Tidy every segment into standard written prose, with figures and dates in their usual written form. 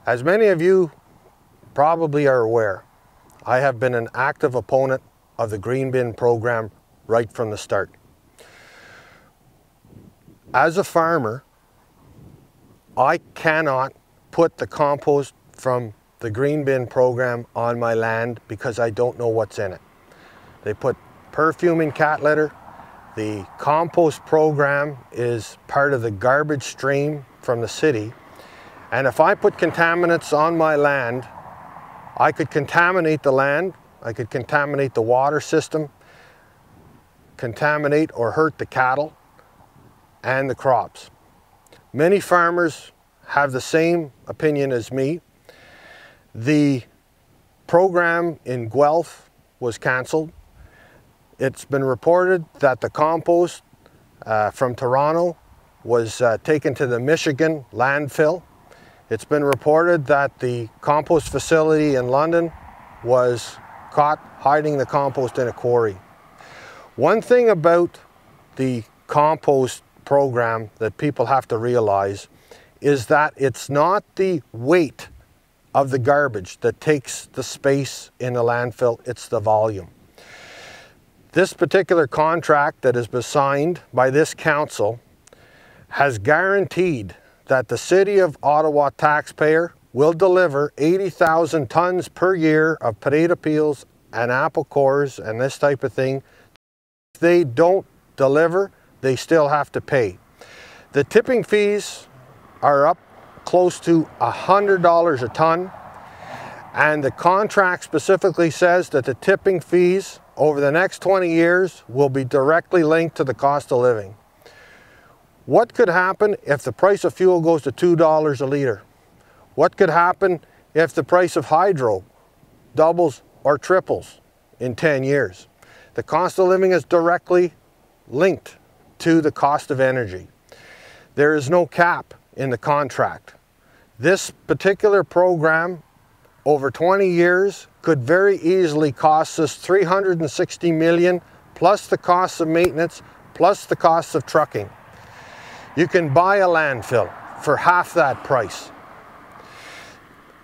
As many of you probably are aware, I have been an active opponent of the green bin program right from the start. As a farmer, I cannot put the compost from the green bin program on my land because I don't know what's in it. They put perfume in cat litter. The compost program is part of the garbage stream from the city. And if I put contaminants on my land, I could contaminate the land, I could contaminate the water system, contaminate or hurt the cattle and the crops. Many farmers have the same opinion as me. The program in Guelph was cancelled. It's been reported that the compost from Toronto was taken to the Michigan landfill. It's been reported that the compost facility in London was caught hiding the compost in a quarry. One thing about the compost program that people have to realize is that it's not the weight of the garbage that takes the space in a landfill, it's the volume. This particular contract that has been signed by this council has guaranteed that the City of Ottawa taxpayer will deliver 80,000 tons per year of potato peels and apple cores and this type of thing. If they don't deliver, they still have to pay. The tipping fees are up close to $100 a ton, and the contract specifically says that the tipping fees over the next 20 years will be directly linked to the cost of living. What could happen if the price of fuel goes to $2 a litre? What could happen if the price of hydro doubles or triples in 10 years? The cost of living is directly linked to the cost of energy. There is no cap in the contract. This particular program over 20 years could very easily cost us $360 million plus the costs of maintenance plus the costs of trucking. You can buy a landfill for half that price.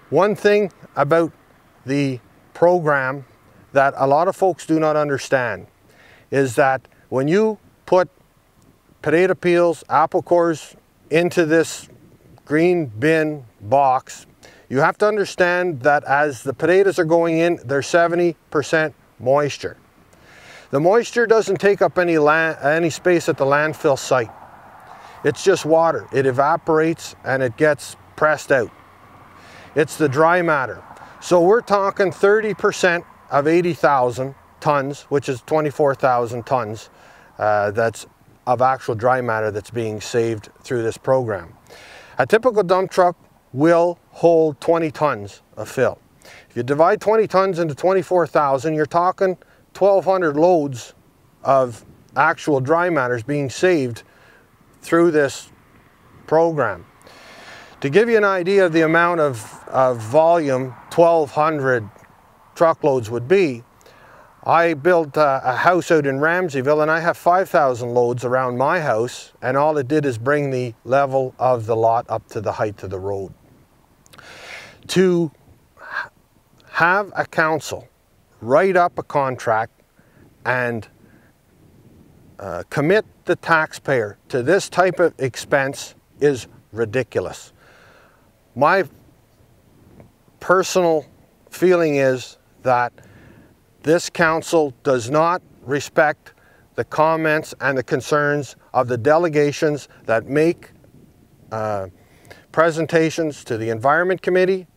One thing about the program that a lot of folks do not understand is that when you put potato peels, apple cores into this green bin box, you have to understand that as the potatoes are going in, there's 70% moisture. The moisture doesn't take up any space at the landfill site. It's just water. It evaporates and it gets pressed out. It's the dry matter. So we're talking 30% of 80,000 tons, which is 24,000 tons, that's of actual dry matter that's being saved through this program. A typical dump truck will hold 20 tons of fill. If you divide 20 tons into 24,000, you're talking 1,200 loads of actual dry matters being saved through this program. To give you an idea of the amount of volume 1,200 truckloads would be, I built a house out in Ramseyville and I have 5,000 loads around my house, and all it did is bring the level of the lot up to the height of the road. To have a council write up a contract and commit the taxpayer to this type of expense is ridiculous. My personal feeling is that this council does not respect the comments and the concerns of the delegations that make presentations to the Environment Committee,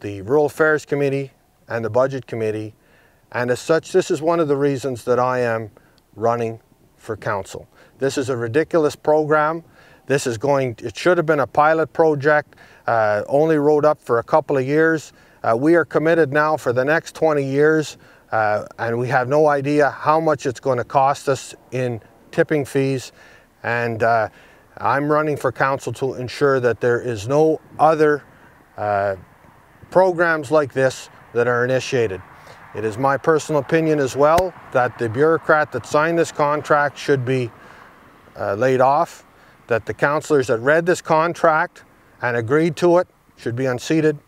the Rural Affairs Committee, and the Budget Committee. And as such, this is one of the reasons that I am running for council. This is a ridiculous program. This is it should have been a pilot project, only rolled up for a couple of years. We are committed now for the next 20 years. And we have no idea how much it's going to cost us in tipping fees, and I'm running for council to ensure that there is no other programs like this that are initiated. It is my personal opinion as well that the bureaucrat that signed this contract should be laid off, that the councillors that read this contract and agreed to it should be unseated,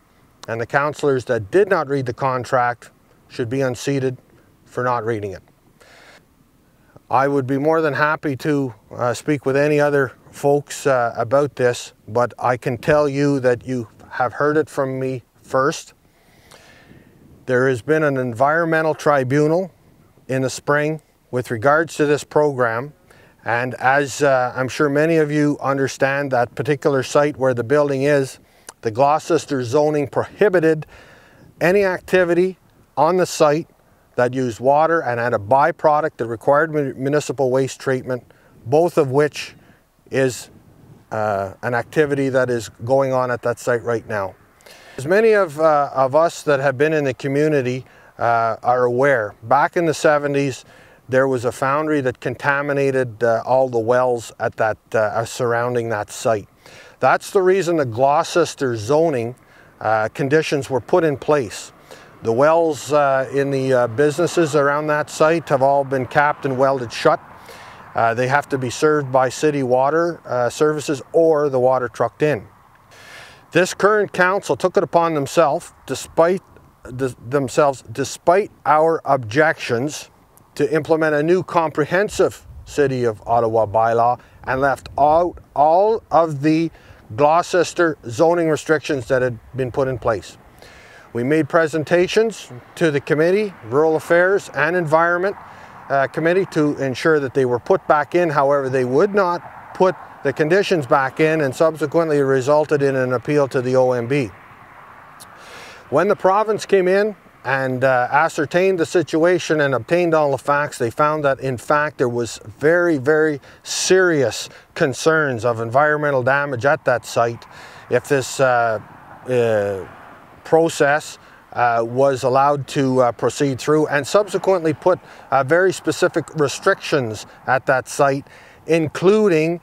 and the councillors that did not read the contract should be unseated for not reading it. I would be more than happy to speak with any other folks about this, but I can tell you that you have heard it from me first. There has been an environmental tribunal in the spring with regards to this program, and as I'm sure many of you understand, that particular site where the building is, the Gloucester zoning prohibited any activity on the site that used water and had a byproduct that required municipal waste treatment, both of which is an activity that is going on at that site right now. As many of us that have been in the community are aware, back in the 70s, there was a foundry that contaminated all the wells at that surrounding that site. That's the reason the Gloucester zoning conditions were put in place. The wells in the businesses around that site have all been capped and welded shut. They have to be served by city water services or the water trucked in. This current council took it upon themselves, despite our objections, to implement a new comprehensive City of Ottawa bylaw and left out all of the Gloucester zoning restrictions that had been put in place. We made presentations to the committee, Rural Affairs and Environment Committee, to ensure that they were put back in. However, they would not put the conditions back in, and subsequently resulted in an appeal to the OMB. When the province came in and ascertained the situation and obtained all the facts, they found that in fact there was very, very serious concerns of environmental damage at that site if this process was allowed to proceed through, and subsequently put very specific restrictions at that site, including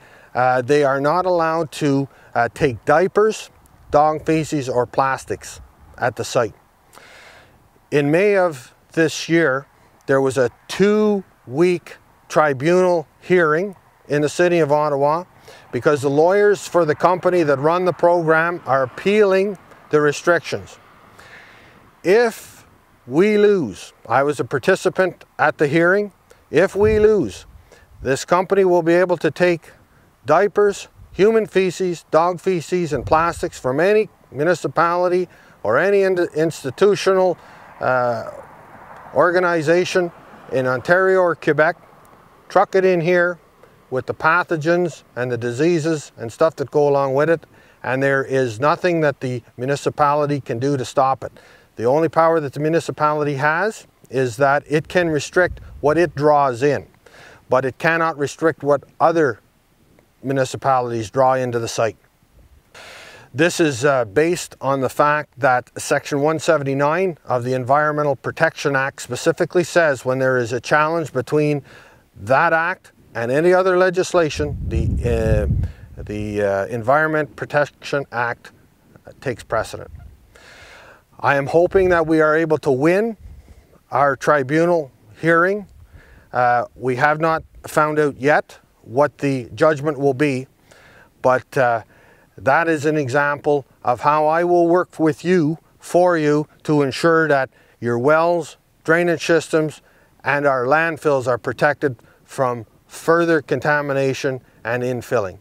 they are not allowed to take diapers, dog feces or plastics at the site. In May of this year, there was a 2-week tribunal hearing in the City of Ottawa because the lawyers for the company that run the program are appealing the restrictions. If we lose, I was a participant at the hearing, if we lose, this company will be able to take diapers, human feces, dog feces and plastics from any municipality or any institutional organization in Ontario or Quebec, truck it in here with the pathogens and the diseases and stuff that go along with it, and there is nothing that the municipality can do to stop it. The only power that the municipality has is that it can restrict what it draws in, but it cannot restrict what other municipalities draw into the site. This is based on the fact that Section 179 of the Environmental Protection Act specifically says when there is a challenge between that act and any other legislation, the Environment Protection Act takes precedent. I am hoping that we are able to win our tribunal hearing. We have not found out yet what the judgment will be, but that is an example of how I will work with you, for you, to ensure that your wells, drainage systems, and our landfills are protected from further contamination and infilling.